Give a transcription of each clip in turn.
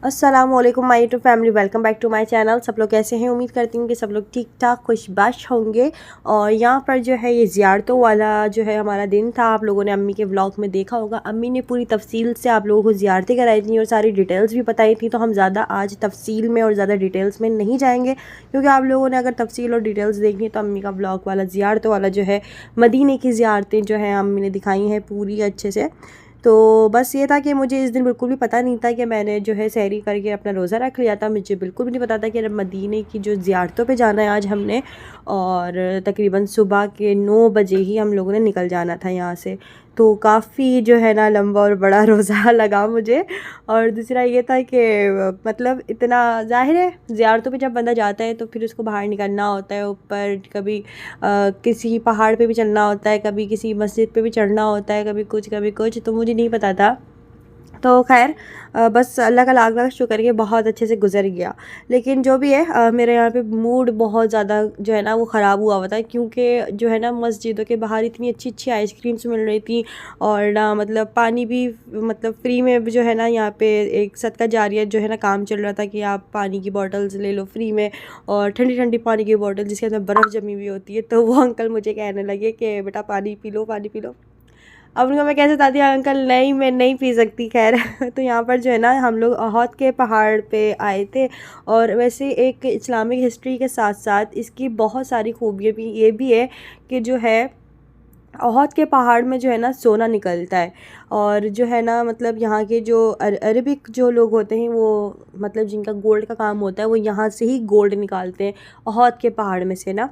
अस्सलामुअलैकुम my YouTube family, welcome back to my channel. सब लोग कैसे हैं? उम्मीद करती हूँ कि सब लोग ठीक ठाक खुशबाश होंगे। और यहाँ पर जो है ये ज़ियारतों वाला जो है हमारा दिन था। आप लोगों ने अम्मी के व्लॉग में देखा होगा, अम्मी ने पूरी तफसील से आप लोगों को ज़ियारतें कराई थी और सारी डिटेल्स भी बताई थी। तो हम ज़्यादा आज तफसील में और ज़्यादा डिटेल्स में नहीं जाएंगे, क्योंकि आप लोगों ने अगर तफसील और डिटेल्स देखनी तो अम्मी का व्लॉग वाला ज़ियारतों वाला जो है मदीने की ज़ियारतें जो है अम्मी ने दिखाई हैं पूरी अच्छे से। तो बस ये था कि मुझे इस दिन बिल्कुल भी पता नहीं था कि मैंने जो है सहरी करके अपना रोज़ा रख लिया था। मुझे बिल्कुल भी नहीं पता था कि मदीने की जो ज़ियारतों पे जाना है आज हमने, और तकरीबन सुबह के 9 बजे ही हम लोगों ने निकल जाना था यहाँ से। तो काफ़ी जो है ना लंबा और बड़ा रोज़ा लगा मुझे। और दूसरा ये था कि मतलब इतना ज़ाहिर है ज़ियारतों पे जब बंदा जाता है तो फिर उसको बाहर निकलना होता है, ऊपर कभी किसी पहाड़ पे भी चलना होता है, कभी किसी मस्जिद पे भी चढ़ना होता है, कभी कुछ। तो मुझे नहीं पता था। तो खैर बस अल्लाह का लाख लाख शुक्र के बहुत अच्छे से गुजर गया। लेकिन जो भी है मेरे यहाँ पे मूड बहुत ज़्यादा जो है ना वो ख़राब हुआ था, क्योंकि जो है ना मस्जिदों के बाहर इतनी अच्छी अच्छी आइसक्रीम्स मिल रही थी, और ना मतलब पानी भी मतलब फ्री में जो है ना यहाँ पे एक सदका जारिया जो है ना काम चल रहा था कि आप पानी की बॉटल्स ले लो फ्री में, और ठंडी ठंडी पानी की बॉटल जिसके अंदर बर्फ़ जमी हुई होती है। तो वो अंकल मुझे कहने लगे कि बेटा पानी पी लो, पानी पी लो। अब उनको मैं कैसे बताती, अंकल नहीं मैं नहीं पी सकती। खैर तो यहाँ पर जो है ना हम लोग अहद के पहाड़ पे आए थे। और वैसे एक इस्लामिक हिस्ट्री के साथ साथ इसकी बहुत सारी खूबियाँ भी ये भी है कि जो है अहद के पहाड़ में जो है ना सोना निकलता है। और जो है ना मतलब यहाँ के जो अरबिक जो लोग होते हैं वो मतलब जिनका गोल्ड का काम होता है वो यहाँ से ही गोल्ड निकालते हैं अहद के पहाड़ में से ना।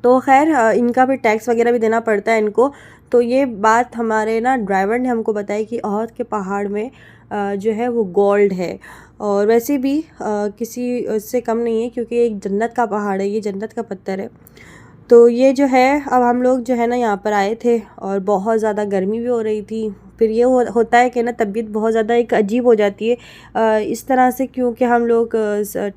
तो खैर इनका भी टैक्स वगैरह भी देना पड़ता है इनको। तो ये बात हमारे ना ड्राइवर ने हमको बताई कि अहद के पहाड़ में जो है वो गोल्ड है। और वैसे भी किसी से कम नहीं है, क्योंकि एक जन्नत का पहाड़ है, ये जन्नत का पत्थर है। तो ये जो है अब हम लोग जो है ना यहाँ पर आए थे और बहुत ज़्यादा गर्मी भी हो रही थी। फिर ये होता है कि ना तबीयत बहुत ज़्यादा एक अजीब हो जाती है इस तरह से, क्योंकि हम लोग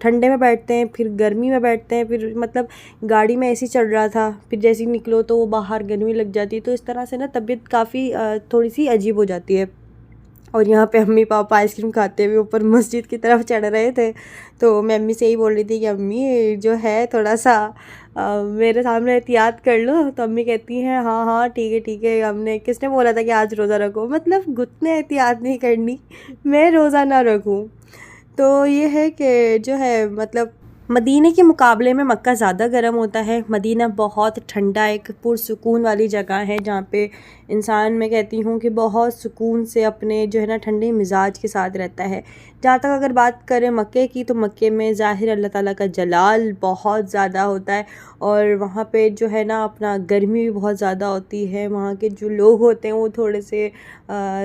ठंडे में बैठते हैं फिर गर्मी में बैठते हैं, फिर मतलब गाड़ी में ऐसे ही चल रहा था, फिर जैसे ही निकलो तो वो बाहर गर्मी लग जाती है। तो इस तरह से ना तबीयत काफ़ी थोड़ी सी अजीब हो जाती है। और यहाँ पे अम्मी पापा आइसक्रीम खाते हुए ऊपर मस्जिद की तरफ चढ़ रहे थे। तो मैं अम्मी से यही बोल रही थी कि अम्मी जो है थोड़ा सा मेरे सामने एहतियात कर लो। तो अम्मी कहती हैं हाँ हाँ ठीक है, हमने किसने बोला था कि आज रोज़ा रखो, मतलब घुटने एहतियात नहीं करनी, मैं रोज़ा ना रखूँ। तो ये है कि जो है मतलब मदीने के मुकाबले में मक्का ज़्यादा गर्म होता है। मदीना बहुत ठंडा एक पुरसुकून वाली जगह है, जहाँ पे इंसान मैं कहती हूँ कि बहुत सुकून से अपने जो है ना ठंडे मिजाज के साथ रहता है। जहाँ तक अगर बात करें मक्के की, तो मक्के में ज़ाहिर अल्लाह ताला का जलाल बहुत ज़्यादा होता है। और वहाँ पे जो है ना अपना गर्मी भी बहुत ज़्यादा होती है। वहाँ के जो लोग होते हैं वो थोड़े से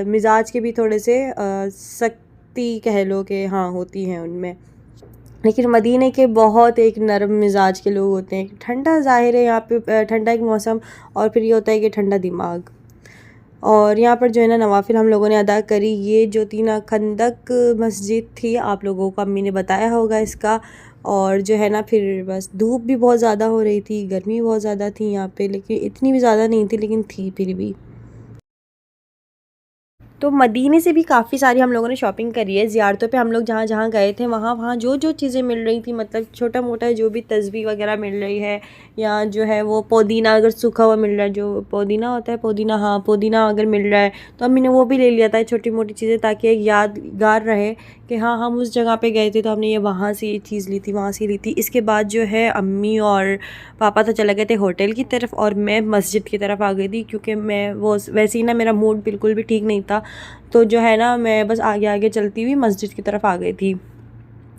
मिजाज के भी थोड़े से सख्ती कह लो कि हाँ होती हैं उनमें। लेकिन मदीने के बहुत एक नरम मिजाज के लोग होते हैं। ठंडा ज़ाहिर है यहाँ पे ठंडा एक मौसम, और फिर ये होता है कि ठंडा दिमाग। और यहाँ पर जो है ना नवाफिल हम लोगों ने अदा करी। ये जो तीना खंदक मस्जिद थी, आप लोगों को अम्मी ने बताया होगा इसका। और जो है ना फिर बस धूप भी बहुत ज़्यादा हो रही थी, गर्मी बहुत ज़्यादा थी यहाँ पे, लेकिन इतनी भी ज़्यादा नहीं थी, लेकिन थी फिर भी। तो मदीने से भी काफ़ी सारी हम लोगों ने शॉपिंग करी है। ज़ियारतों पे हम लोग जहाँ जहाँ गए थे वहाँ वहाँ जो जो चीज़ें मिल रही थी, मतलब छोटा मोटा जो भी तस्बीह वगैरह मिल रही है, या जो है वो पुदीना अगर सूखा हुआ मिल रहा है, जो पुदीना होता है पुदीना, हाँ पुदीना अगर मिल रहा है तो अम्मी ने वो भी ले लिया था, छोटी मोटी चीज़ें, ताकि एक यादगार रहे कि हाँ हम उस जगह पे गए थे तो हमने ये वहाँ से ये चीज़ ली थी, वहाँ से ली थी। इसके बाद जो है अम्मी और पापा तो चले गए थे होटल की तरफ, और मैं मस्जिद की तरफ आ गई थी, क्योंकि मैं वो वैसे ही ना मेरा मूड बिल्कुल भी ठीक नहीं था। तो जो है ना मैं बस आगे आगे चलती हुई मस्जिद की तरफ आ गई थी।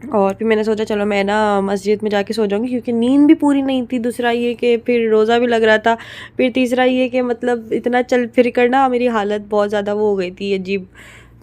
और फिर मैंने सोचा चलो मैं ना मस्जिद में जाके सो जाऊँगी, क्योंकि नींद भी पूरी नहीं थी। दूसरा ये कि फिर रोज़ा भी लग रहा था। फिर तीसरा ये कि मतलब इतना चल फिर कर ना मेरी हालत बहुत ज़्यादा वो हो गई थी अजीब।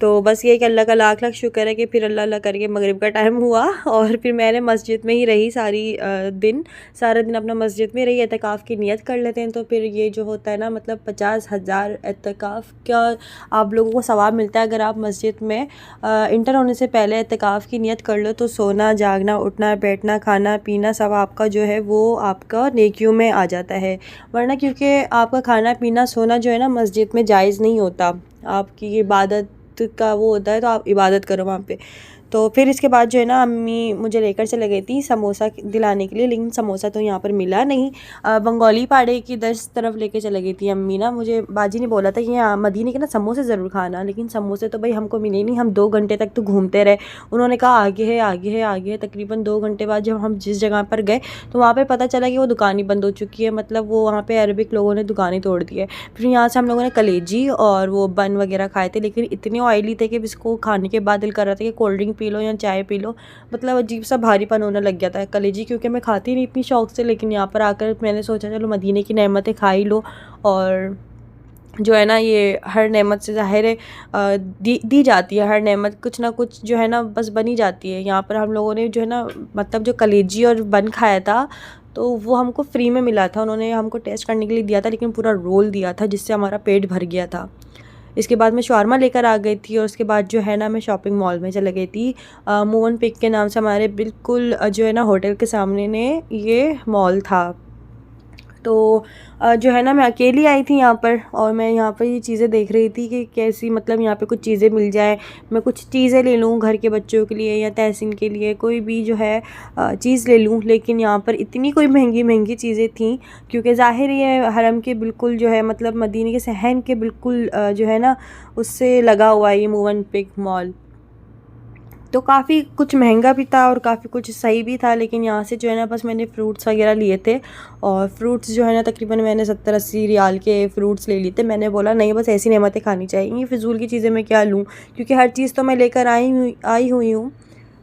तो बस ये कि अल्लाह का लाख लाख शुक्र है कि फिर अल्लाह अल्लाह करके मगरिब का टाइम हुआ, और फिर मैंने मस्जिद में ही रही सारा दिन अपना मस्जिद में रही। एतकाफ़ की नियत कर लेते हैं तो फिर ये जो होता है ना मतलब 50,000 एतकाफ़ का आप लोगों को सवाब मिलता है। अगर आप मस्जिद में इंटर होने से पहले एतकाफ़ की नियत कर लो तो सोना जागना उठना बैठना खाना पीना सब आपका जो है वो आपका नेकियों में आ जाता है। वरना क्योंकि आपका खाना पीना सोना जो है ना मस्जिद में जायज़ नहीं होता। आपकी इबादत का वो होता है, तो आप इबादत करो वहाँ पे। तो फिर इसके बाद जो है ना अम्मी मुझे लेकर चले गई थी समोसा दिलाने के लिए, लेकिन समोसा तो यहाँ पर मिला नहीं। बंगाली पाड़े की तरफ लेके चले गई थी अम्मी ना। मुझे बाजी ने बोला था कि यहाँ मदीने के ना समोसे ज़रूर खाना, लेकिन समोसे तो भाई हमको मिले नहीं। हम 2 घंटे तक तो घूमते रहे। उन्होंने कहा आगे है आगे है आगे है। तकरीबन 2 घंटे बाद जब हम जिस जगह पर गए तो वहाँ पर पता चला कि वो दुकान ही बंद हो चुकी है। मतलब वो वहाँ पर अरबिक लोगों ने दुकान ही तोड़ दी है। फिर यहाँ से हम लोगों ने कलेजी और वो बन वगैरह खाए थे, लेकिन इतने ऑयली थे कि इसको खाने के बाद दिल कर रहा था कि कोल्ड ड्रिंक पी लो या चाय पी लो। मतलब अजीब सा भारीपन होने लग गया था। कलेजी क्योंकि मैं खाती नहीं इतनी शौक से, लेकिन यहाँ पर आकर मैंने सोचा चलो मदीने की नेमतें खा ही लो। और जो है ना ये हर नेमत से ज़ाहिर है दी जाती है। हर नेमत कुछ ना कुछ जो है ना बस बनी जाती है। यहाँ पर हम लोगों ने जो है ना मतलब जो कलेजी और बन खाया था तो वो हमको फ्री में मिला था। उन्होंने हमको टेस्ट करने के लिए दिया था, लेकिन पूरा रोल दिया था जिससे हमारा पेट भर गया था। इसके बाद मैं शॉर्मा लेकर आ गई थी और उसके बाद जो है ना मैं शॉपिंग मॉल में चली गई थी। मोवन पिक के नाम से हमारे बिल्कुल जो है ना होटल के सामने ने ये मॉल था। तो जो है ना मैं अकेली आई थी यहाँ पर, और मैं यहाँ पर ये चीज़ें देख रही थी कि कैसी मतलब यहाँ पे कुछ चीज़ें मिल जाए, मैं कुछ चीज़ें ले लूँ घर के बच्चों के लिए या तहसीन के लिए, कोई भी जो है चीज़ ले लूँ। लेकिन यहाँ पर इतनी कोई महंगी महंगी चीज़ें थी, क्योंकि ज़ाहिर ये हरम के बिल्कुल जो है मतलब मदीने के सहन के बिल्कुल जो है ना उससे लगा हुआ है ये मोवन पिक मॉल। तो काफ़ी कुछ महंगा भी था और काफ़ी कुछ सही भी था। लेकिन यहाँ से जो है ना बस मैंने फ़्रूट्स वगैरह लिए थे, और फ्रूट्स जो है ना तकरीबन मैंने 70-80 रियाल के फ़्रूट्स ले लिए थे। मैंने बोला नहीं बस ऐसी नेमतें खानी चाहिए, फ़िज़ूल की चीज़ें मैं क्या लूँ, क्योंकि हर चीज़ तो मैं लेकर आई हुई हूँ।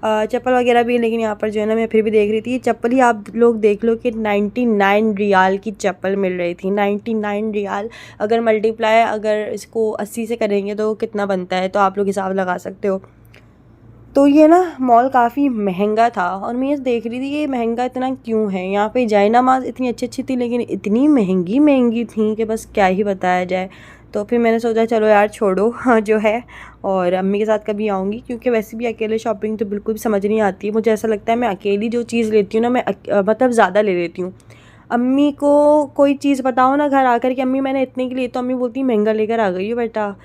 चप्पल वगैरह भी, लेकिन यहाँ पर जो है ना मैं फिर भी देख रही थी चप्पल ही आप लोग देख लो कि 99 रियाल की चप्पल मिल रही थी। 99 रियाल अगर मल्टीप्लाई अगर इसको 80 से करेंगे तो कितना बनता है, तो आप लोग हिसाब लगा सकते हो। तो ये ना मॉल काफ़ी महंगा था, और मैं ये देख रही थी ये महंगा इतना क्यों है। यहाँ पे जाए नमाज़ इतनी अच्छी अच्छी थी, लेकिन इतनी महंगी महंगी थी कि बस क्या ही बताया जाए। तो फिर मैंने सोचा चलो यार छोड़ो हाँ जो है, और अम्मी के साथ कभी आऊँगी, क्योंकि वैसे भी अकेले शॉपिंग तो बिल्कुल भी समझ नहीं आती है। मुझे ऐसा लगता है मैं अकेली जो चीज़ लेती हूँ ना मैं मतलब ज़्यादा ले लेती हूँ। अम्मी को कोई चीज़ बताओ ना घर आकर कि अम्मी मैंने इतने की ली, तो अम्मी बोलती महंगा लेकर आ गई हो बेटा,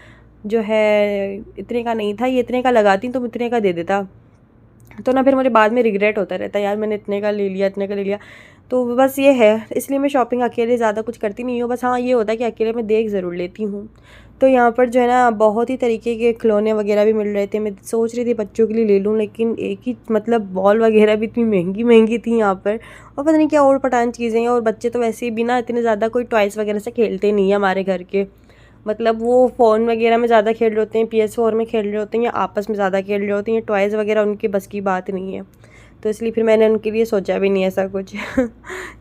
जो है इतने का नहीं था, ये इतने का लगाती तुम इतने का दे देता। तो ना फिर मुझे बाद में रिग्रेट होता रहता है यार मैंने इतने का ले लिया इतने का ले लिया। तो बस ये है, इसलिए मैं शॉपिंग अकेले ज़्यादा कुछ करती नहीं हूँ। बस हाँ ये होता है कि अकेले मैं देख ज़रूर लेती हूँ। तो यहाँ पर जो है ना बहुत ही तरीके के खिलौने वगैरह भी मिल रहे थे। मैं सोच रही थी बच्चों के लिए ले लूँ, लेकिन एक ही मतलब बॉल वगैरह भी इतनी महंगी महंगी थी यहाँ पर, और पता नहीं क्या और पठान चीज़ें हैं। और बच्चे तो वैसे भी ना इतने ज़्यादा कोई टॉयज़ वगैरह से खेलते नहीं है हमारे घर के। मतलब वो फ़ोन वगैरह में ज़्यादा खेल रहे होते हैं, PS4 में खेल रहे होते हैं, या आपस में ज़्यादा खेल रहे होते हैं। टॉयज़ वगैरह उनकी बस की बात नहीं है, तो इसलिए फिर मैंने उनके लिए सोचा भी नहीं ऐसा कुछ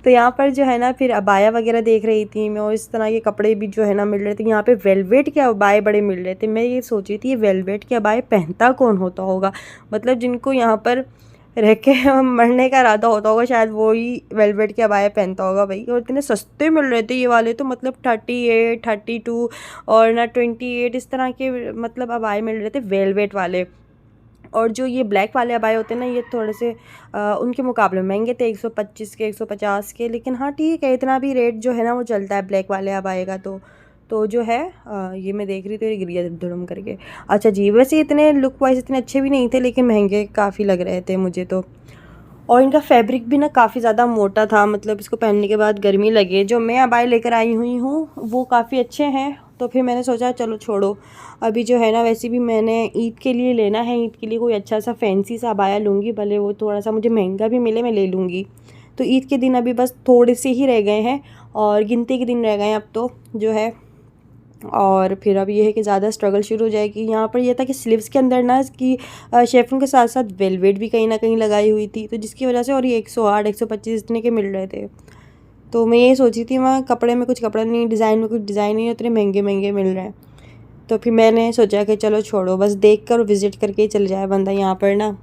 तो यहाँ पर जो है ना फिर अबाया वगैरह देख रही थी मैं, और इस तरह के कपड़े भी जो है ना मिल रहे थे। यहाँ पे वेलवेट के अबाए बड़े मिल रहे थे। मैं ये सोच रही थी ये वेलवेट के अबाए पहनता कौन होता होगा, मतलब जिनको यहाँ पर रह के मरने का इरादा होता होगा शायद वो ही वेलवेट के अबाया पहनता होगा भाई। और इतने सस्ते मिल रहे थे ये वाले, तो मतलब 38, 32 और ना 28 इस तरह के मतलब अबाए मिल रहे थे वेलवेट वाले। और जो ये ब्लैक वाले अबाए होते हैं ना ये थोड़े से उनके मुकाबले महंगे थे, 125 के 150 के। लेकिन हाँ ठीक है, इतना भी रेट जो है ना वो चलता है ब्लैक वाले अबाए का। तो जो है ये मैं देख रही थी और गिर गया धड़म करके। अच्छा जी, वैसे इतने लुक वाइज इतने अच्छे भी नहीं थे, लेकिन महंगे काफ़ी लग रहे थे मुझे तो। और इनका फैब्रिक भी ना काफ़ी ज़्यादा मोटा था, मतलब इसको पहनने के बाद गर्मी लगे। जो मैं अबाए लेकर आई हुई हूँ वो काफ़ी अच्छे हैं। तो फिर मैंने सोचा चलो छोड़ो, अभी जो है ना वैसे भी मैंने ईद के लिए लेना है। ईद के लिए कोई अच्छा सा फैंसी सा अबाया लूँगी, भले वो थोड़ा सा मुझे महंगा भी मिले मैं ले लूँगी। तो ईद के दिन अभी बस थोड़े से ही रह गए हैं, और गिनती के दिन रह गए हैं अब तो जो है। और फिर अब ये है कि ज़्यादा स्ट्रगल शुरू हो जाएगी। यहाँ पर यह था कि स्लीव्स के अंदर ना इसकी शेफों के साथ साथ वेलवेट भी कहीं ना कहीं लगाई हुई थी, तो जिसकी वजह से और ये 108, 125 इतने के मिल रहे थे। तो मैं ये सोची थी वहाँ कपड़े में कुछ कपड़ा नहीं, डिज़ाइन में कुछ डिज़ाइन नहीं, इतने महंगे महंगे मिल रहे हैं। तो फिर मैंने सोचा कि चलो छोड़ो, बस देख कर विज़िट करके ही चल जाए बंदा यहाँ पर ना।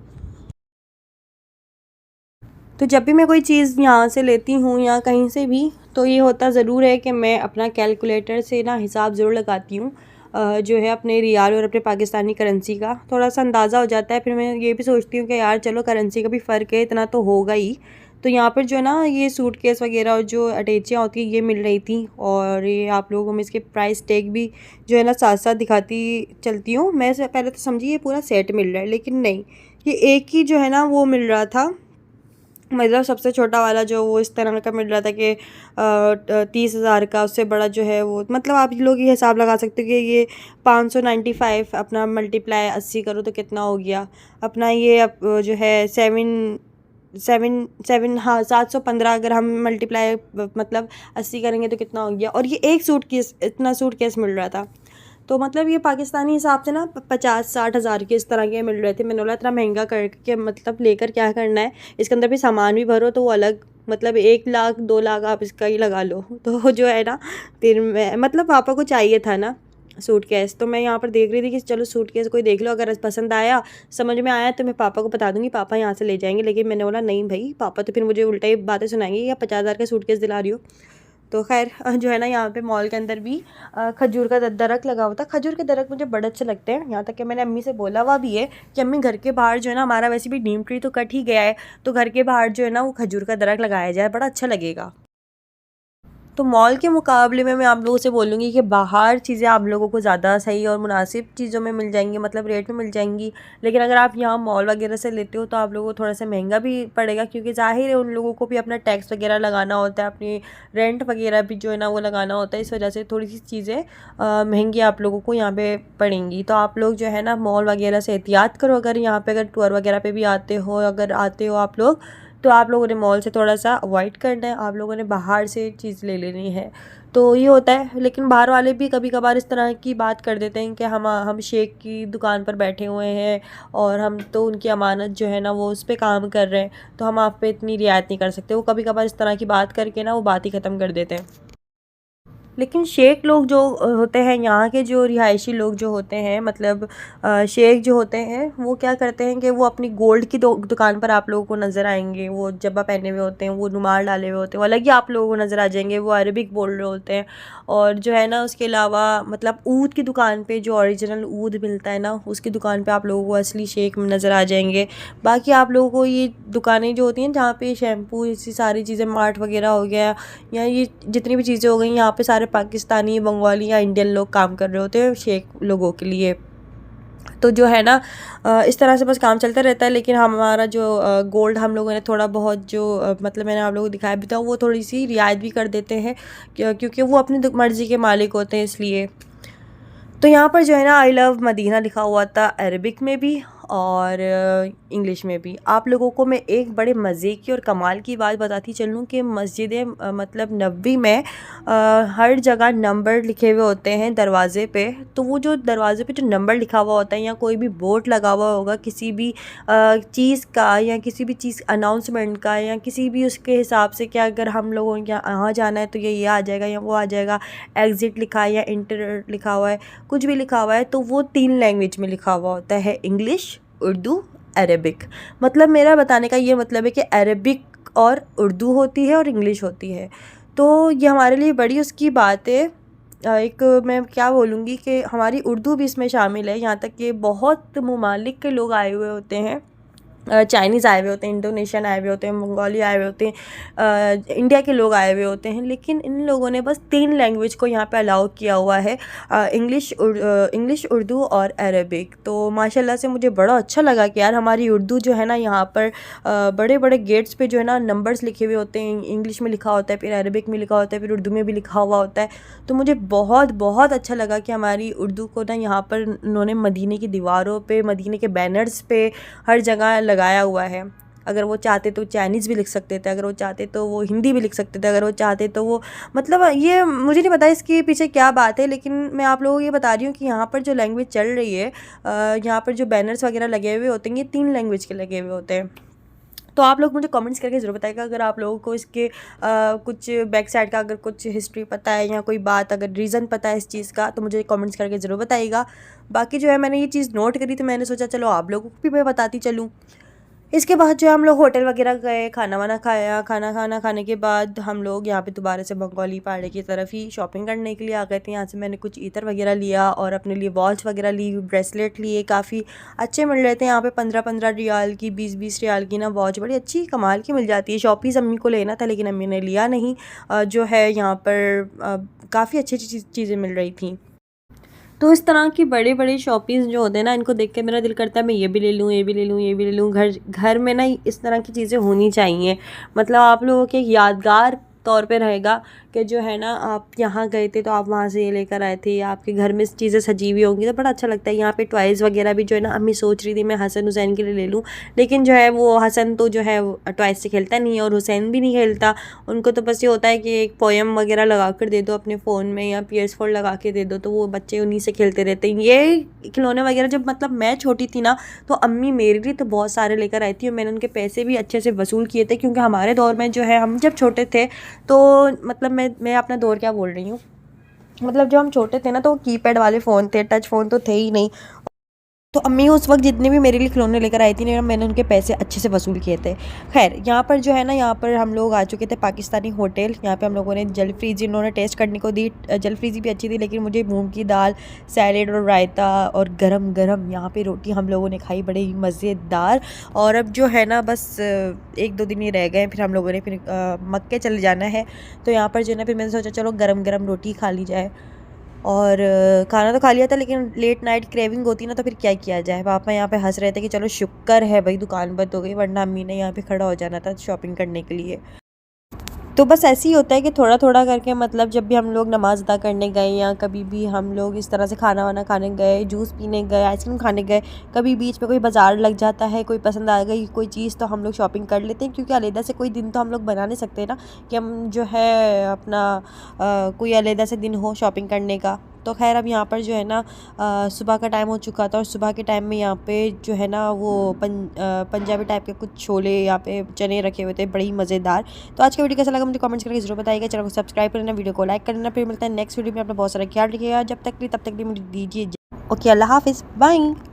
तो जब भी मैं कोई चीज़ यहाँ से लेती हूँ या कहीं से भी, तो ये होता ज़रूर है कि मैं अपना कैलकुलेटर से ना हिसाब ज़रूर लगाती हूँ जो है अपने रियाल और अपने पाकिस्तानी करेंसी का थोड़ा सा अंदाज़ा हो जाता है। फिर मैं ये भी सोचती हूँ कि यार चलो करेंसी का भी फ़र्क है, इतना तो होगा ही, तो यहाँ पर जो है ना ये सूटकेस वगैरह और जो अटैचियाँ होती हैं ये मिल रही थी। और ये आप लोगों को मैं इसके प्राइस टैग भी जो है ना साथ साथ दिखाती चलती हूँ। मैं पहले तो समझी ये पूरा सेट मिल रहा है, लेकिन नहीं, ये एक ही जो है ना वो मिल रहा था। मतलब सबसे छोटा वाला जो वो इस तरह का मिल रहा था कि 30,000 का। उससे बड़ा जो है वो, मतलब आप लोग ये हिसाब लगा सकते हो कि ये 595 अपना मल्टीप्लाई 80 करो तो कितना हो गया अपना ये जो है 7 हाँ 715 अगर हम मल्टीप्लाई मतलब 80 करेंगे तो कितना हो गया। और ये एक सूट केस, इतना सूट केस मिल रहा था। तो मतलब ये पाकिस्तानी हिसाब से ना 50-60 हज़ार के इस तरह के मिल रहे थे। मैंने बोला इतना महंगा करके मतलब लेकर क्या करना है, इसके अंदर भी सामान भी भरो तो वो अलग, मतलब 1 लाख 2 लाख आप इसका ही लगा लो। तो जो है ना फिर मैं मतलब पापा को चाहिए था ना सूटकेस, तो मैं यहाँ पर देख रही थी कि चलो सूटकेस कोई देख लो, अगर पसंद आया समझ में आया तो मैं पापा को बता दूंगी, पापा यहाँ से ले जाएंगे। लेकिन मैंने बोला नहीं भाई, पापा तो फिर मुझे उल्टा ही बातें सुनाएंगे, या 50,000 का सूटकेस दिला रही हो। तो खैर जो है ना यहाँ पे मॉल के अंदर भी खजूर का दरख्त लगा हुआ था। खजूर के दरख्त मुझे बड़े अच्छे लगते हैं, यहाँ तक कि मैंने अम्मी से बोला हुआ भी है कि अम्मी घर के बाहर जो है ना, हमारा वैसे भी नीम ट्री तो कट ही गया है, तो घर के बाहर जो है ना वो खजूर का दरख्त लगाया जाए, बड़ा अच्छा लगेगा। तो मॉल के मुकाबले में मैं आप लोगों से बोलूँगी कि बाहर चीज़ें आप लोगों को ज़्यादा सही और मुनासिब चीज़ों में मिल जाएंगी, मतलब रेट में मिल जाएंगी। लेकिन अगर आप यहाँ मॉल वगैरह से लेते हो तो आप लोगों को थोड़ा सा महंगा भी पड़ेगा, क्योंकि ज़ाहिर है उन लोगों को भी अपना टैक्स वगैरह लगाना होता है, अपनी रेंट वगैरह भी जो है ना वो लगाना होता है। इस वजह से थोड़ी सी चीज़ें महंगी आप लोगों को यहाँ पे पड़ेंगी। तो आप लोग जो है ना मॉल वगैरह से एहतियात करो। अगर यहाँ पे अगर टूर वगैरह पे भी आते हो, अगर आते हो आप लोग, तो आप लोगों ने मॉल से थोड़ा सा अवॉइड करना है, आप लोगों ने बाहर से चीज़ ले लेनी है। तो ये होता है। लेकिन बाहर वाले भी कभी कभार इस तरह की बात कर देते हैं कि हम शेख की दुकान पर बैठे हुए हैं और हम तो उनकी अमानत जो है ना वो उस पर काम कर रहे हैं, तो हम आप पे इतनी रियायत नहीं कर सकते। वो कभी कभार इस तरह की बात करके ना वो बात ही ख़त्म कर देते हैं। लेकिन शेख लोग जो होते हैं, यहाँ के जो रिहायशी लोग जो होते हैं, मतलब शेख जो होते हैं, वो क्या करते हैं कि वो अपनी गोल्ड की दुकान पर आप लोगों को नज़र आएंगे। वो जब्बा पहने हुए होते हैं, वो रुमाल डाले हुए होते हैं, वो अलग ही आप लोगों को नज़र आ जाएंगे। वो अरबिक बोल रहे होते हैं। और जो है ना उसके अलावा मतलब ऊद की दुकान पे जो ओरिजिनल ऊद मिलता है ना, उसकी दुकान पे आप लोगों को असली शेख नज़र आ जाएंगे। बाकी आप लोगों को ये दुकानें जो होती हैं जहाँ पे शैम्पू, ऐसी सारी चीज़ें, मार्ट वगैरह हो गया, या ये जितनी भी चीज़ें हो गई, यहाँ पे सारे पाकिस्तानी, बंगाली या इंडियन लोग काम कर रहे होते हैं शेख लोगों के लिए। तो जो है ना इस तरह से बस काम चलता रहता है। लेकिन हमारा जो गोल्ड हम लोगों ने थोड़ा बहुत जो मतलब मैंने आप लोगों को दिखाया भी था, वो थोड़ी सी रियायत भी कर देते हैं क्योंकि वो अपनी मर्ज़ी के मालिक होते हैं, इसलिए। तो यहाँ पर जो है ना आई लव मदीना लिखा हुआ था अरबिक में भी और इंग्लिश में भी। आप लोगों को मैं एक बड़े मज़े की और कमाल की बात बताती चलूँ कि मस्जिद मतलब नबवी में हर जगह नंबर लिखे हुए होते हैं दरवाज़े पे। तो वो जो दरवाज़े पे जो नंबर लिखा हुआ होता है, या कोई भी बोर्ड लगा हुआ होगा किसी भी चीज़ का, या किसी भी चीज़ अनाउंसमेंट का, या किसी भी उसके हिसाब से, क्या अगर हम लोगों को यहाँ जाना है तो ये आ जाएगा या वो आ जाएगा, एग्ज़िट लिखा है या इंटर लिखा हुआ है, कुछ भी लिखा हुआ है, तो वो 3 लैंग्वेज में लिखा हुआ होता है, इंग्लिश, उर्दू, अरबिक। मतलब मेरा बताने का ये मतलब है कि अरबिक और उर्दू होती है और इंग्लिश होती है। तो ये हमारे लिए बड़ी उसकी बात है। एक मैं क्या बोलूँगी कि हमारी उर्दू भी इसमें शामिल है। यहाँ तक कि बहुत ममालिक के लोग आए हुए होते हैं, चाइनीज़ आए हुए होते हैं, इंडोनेशियन आए हुए होते हैं, मंगोली आए हुए होते हैं, इंडिया के लोग आए हुए होते हैं। लेकिन इन लोगों ने बस 3 लैंग्वेज को यहाँ पे अलाउ किया हुआ है, इंग्लिश, उर्दू और अरबिक। तो माशाल्लाह से मुझे बड़ा अच्छा लगा कि यार हमारी उर्दू जो है ना, यहाँ पर बड़े बड़े गेट्स पे जो है ना नंबर्स लिखे हुए होते हैं, इंग्लिश में लिखा होता है, फिर अरबिक में लिखा होता है, फिर उर्दू में भी लिखा हुआ होता है। तो मुझे बहुत बहुत अच्छा लगा कि हमारी उर्दू को ना यहाँ पर उन्होंने मदीने की दीवारों पे, मदीने के बैनर्स पे हर जगह लगाया हुआ है। अगर वो चाहते तो चाइनीज़ भी लिख सकते थे, अगर वो चाहते तो वो हिंदी भी लिख सकते थे, अगर वो चाहते तो वो, मतलब ये मुझे नहीं पता इसके पीछे क्या बात है। लेकिन मैं आप लोगों को ये बता रही हूँ कि यहाँ पर जो लैंग्वेज चल रही है, यहाँ पर जो बैनर्स वगैरह लगे हुए होते हैं, ये 3 लैंग्वेज के लगे हुए होते हैं। तो आप लोग मुझे कमेंट्स करके ज़रूर बताइएगा अगर आप लोगों को इसके कुछ बैक साइड का अगर कुछ हिस्ट्री पता है, या कोई बात अगर रीज़न पता है इस चीज़ का, तो मुझे कमेंट्स करके ज़रूर बताइएगा। बाकी जो है मैंने ये चीज़ नोट करी, तो मैंने सोचा चलो आप लोगों को भी मैं बताती चलूँ। इसके बाद जो है हम लोग होटल वगैरह गए, खाना वाना खाया। खाने के बाद हम लोग यहाँ पे दोबारा से बंगाली पहाड़ी की तरफ ही शॉपिंग करने के लिए आ गए थे। यहाँ से मैंने कुछ इतर वगैरह लिया और अपने लिए वॉच वगैरह ली, ब्रेसलेट लिए। काफ़ी अच्छे मिल रहे थे यहाँ पे, 15-15 रियाल की, 20-20 रियाल की ना वॉच बड़ी अच्छी कमाल की मिल जाती है। शॉपीस अम्मी को लेना था लेकिन अम्मी ने लिया नहीं। जो है यहाँ पर काफ़ी अच्छी अच्छी चीज़ें मिल रही थी। तो इस तरह की बड़े बड़े शॉपिंग जो होते हैं ना, इनको देख के मेरा दिल करता है मैं ये भी ले लूँ, ये भी ले लूँ, ये भी ले लूँ। घर घर में ना इस तरह की चीज़ें होनी चाहिए। मतलब आप लोगों के यादगार तौर पे रहेगा कि जो है ना, आप यहाँ गए थे तो आप वहाँ से ये लेकर आए थे, या आपके घर में चीज़ें सजी हुई होंगी तो बड़ा अच्छा लगता है। यहाँ पे टॉयज़ वगैरह भी जो है ना, अम्मी सोच रही थी मैं हसन हुसैन के लिए ले लूँ, लेकिन जो है वो हसन तो जो है टॉयज़ से खेलता नहीं है और हुसैन भी नहीं खेलता। उनको तो बस ये होता है कि एक पोएम वगैरह लगा कर दे दो अपने फ़ोन में, या PS4 लगा के दे दो तो वो बच्चे उन्हीं से खेलते रहते हैं। ये खिलौने वगैरह जब मतलब मैं छोटी थी ना, तो अम्मी मेरे लिए तो बहुत सारे लेकर आई थी और मैंने उनके पैसे भी अच्छे से वसूल किए थे, क्योंकि हमारे दौर में जो है, हम जब छोटे थे तो मतलब मैं अपना दौर क्या बोल रही हूँ, मतलब जब हम छोटे थे ना तो कीपैड वाले फ़ोन थे, टच फ़ोन तो थे ही नहीं। तो अम्मी उस वक्त जितने भी मेरे लिए खिलौने लेकर आई थी ना, मैंने उनके पैसे अच्छे से वसूल किए थे। खैर यहाँ पर जो है ना, यहाँ पर हम लोग आ चुके थे पाकिस्तानी होटल। यहाँ पे हम लोगों ने जलफ्रीज़ी इन्होंने टेस्ट करने को दी। जलफ्रीज़ी भी अच्छी थी, लेकिन मुझे मूंग की दाल, सैलेड और रायता और गरम गरम यहाँ पे रोटी हम लोगों ने खाई, बड़े ही मज़ेदार। और अब जो है ना, बस 1-2 दिन ही रह गए, फिर हम लोगों ने फिर मक्के चले जाना है। तो यहाँ पर जो है ना, फिर मैंने सोचा चलो गरम गरम रोटी खा ली जाए। और खाना तो खा लिया था, लेकिन लेट नाइट क्रेविंग होती ना, तो फिर क्या किया जाए। पापा यहाँ पे हंस रहे थे कि चलो शुक्र है भाई दुकान बंद हो गई, वरना अम्मी ने यहाँ पे खड़ा हो जाना था शॉपिंग करने के लिए। तो बस ऐसे ही होता है कि थोड़ा थोड़ा करके, मतलब जब भी हम लोग नमाज़ अदा करने गए, या कभी भी हम लोग इस तरह से खाना वाना खाने गए, जूस पीने गए, आइसक्रीम खाने गए, कभी बीच में कोई बाज़ार लग जाता है, कोई पसंद आ गई कोई चीज़ तो हम लोग शॉपिंग कर लेते हैं, क्योंकि अलहदा से कोई दिन तो हम लोग बना नहीं सकते ना कि हम जो है अपना कोई अलहदा से दिन हो शॉपिंग करने का। तो खैर अब यहाँ पर जो है ना, सुबह का टाइम हो चुका था, और सुबह के टाइम में यहाँ पे जो है ना वो पंजाबी टाइप के कुछ छोले, यहाँ पे चने रखे हुए थे, बड़ी ही मज़ेदार। तो आज का वीडियो कैसा लगा मुझे कमेंट्स करके जरूर बताइएगा। चैनल को सब्सक्राइब करना, वीडियो को लाइक करना। फिर मिलता है नेक्स्ट वीडियो में। अपना बहुत सारा ख्याल रखिएगा। जब तक के लिए तब तक के लिए मुझे दीजिए ओके, अल्लाह हाफिज़, बाय।